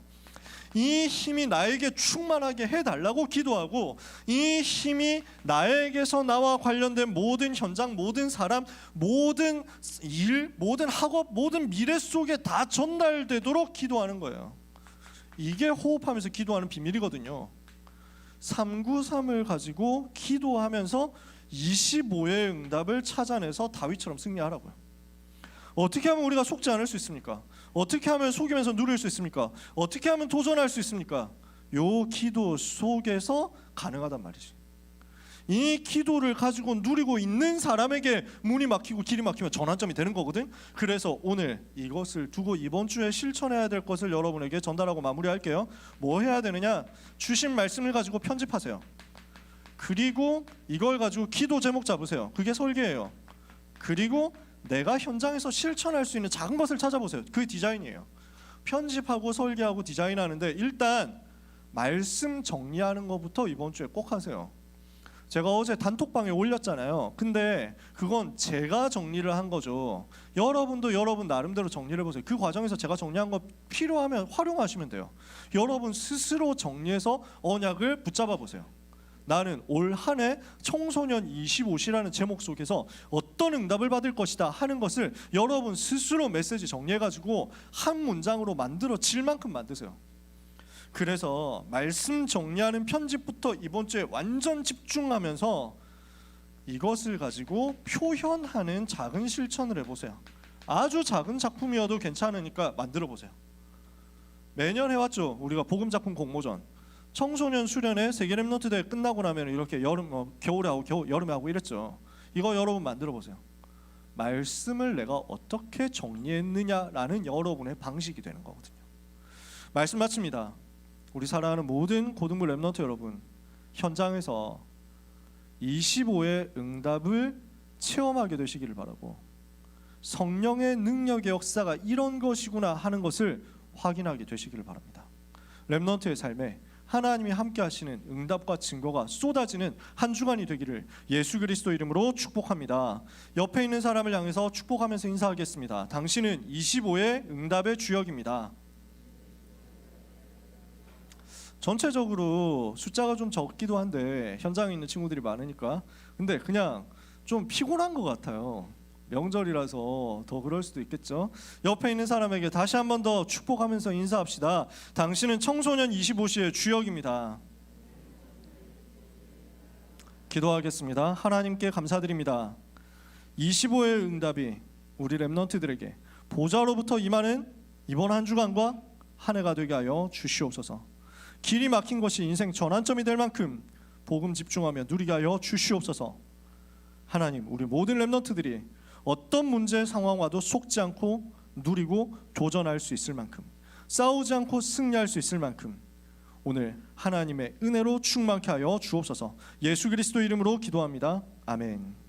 이 힘이 나에게 충만하게 해달라고 기도하고, 이 힘이 나에게서 나와 관련된 모든 현장, 모든 사람, 모든 일, 모든 학업, 모든 미래 속에 다 전달되도록 기도하는 거예요. 이게 호흡하면서 기도하는 비밀이거든요. 393을 가지고 기도하면서 25의 응답을 찾아내서 다윗처럼 승리하라고요. 어떻게 하면 우리가 속지 않을 수 있습니까? 어떻게 하면 속이면서 누릴 수 있습니까? 어떻게 하면 도전할 수 있습니까? 요 기도 속에서 가능하단 말이지. 이 기도를 가지고 누리고 있는 사람에게 문이 막히고 길이 막히면 전환점이 되는 거거든. 그래서 오늘 이것을 두고 이번 주에 실천해야 될 것을 여러분에게 전달하고 마무리할게요. 뭐 해야 되느냐? 주신 말씀을 가지고 편집하세요. 그리고 이걸 가지고 기도 제목 잡으세요. 그게 설계예요. 그리고 내가 현장에서 실천할 수 있는 작은 것을 찾아보세요. 그게 디자인이에요. 편집하고 설계하고 디자인하는데 일단 말씀 정리하는 것부터 이번 주에 꼭 하세요. 제가 어제 단톡방에 올렸잖아요. 근데 그건 제가 정리를 한 거죠. 여러분도 여러분 나름대로 정리를 해보세요. 그 과정에서 제가 정리한 거 필요하면 활용하시면 돼요. 여러분 스스로 정리해서 언약을 붙잡아 보세요. 나는 올 한 해 청소년 25시라는 제목 속에서 어떤 응답을 받을 것이다 하는 것을 여러분 스스로 메시지 정리해가지고 한 문장으로 만들어질 만큼 만드세요. 그래서 말씀 정리하는 편집부터 이번 주에 완전 집중하면서 이것을 가지고 표현하는 작은 실천을 해보세요. 아주 작은 작품이어도 괜찮으니까 만들어 보세요. 매년 해왔죠. 우리가 복음작품 공모전. 청소년 수련회 세계 랩런트 대회 끝나고 나면 이렇게 겨울에 하고 여름에 하고 이랬죠. 이거 여러분 만들어 보세요. 말씀을 내가 어떻게 정리했느냐라는 여러분의 방식이 되는 거거든요. 말씀 마칩니다. 우리 사랑하는 모든 고등부 랩런트 여러분, 현장에서 25의 응답을 체험하게 되시기를 바라고, 성령의 능력의 역사가 이런 것이구나 하는 것을 확인하게 되시기를 바랍니다. 랩런트의 삶에 하나님이 함께 하시는 응답과 증거가 쏟아지는 한 주간이 되기를 예수 그리스도 이름으로 축복합니다. 옆에 있는 사람을 향해서 축복하면서 인사하겠습니다. 당신은 25의 응답의 주역입니다. 전체적으로 숫자가 좀 적기도 한데 현장에 있는 친구들이 많으니까, 근데 그냥 좀 피곤한 것 같아요. 명절이라서 더 그럴 수도 있겠죠. 옆에 있는 사람에게 다시 한 번 더 축복하면서 인사합시다. 당신은 청소년 25시의 주역입니다. 기도하겠습니다. 하나님께 감사드립니다. 25의 응답이 우리 랩런트들에게 보좌로부터 임하는 이번 한 주간과 한 해가 되게 하여 주시옵소서. 길이 막힌 것이 인생 전환점이 될 만큼 복음 집중하며 누리게 하여 주시옵소서. 하나님, 우리 모든 랩런트들이 어떤 문제 상황 와도 속지 않고 누리고 도전할 수 있을 만큼, 싸우지 않고 승리할 수 있을 만큼 오늘 하나님의 은혜로 충만케 하여 주옵소서. 예수 그리스도 이름으로 기도합니다. 아멘.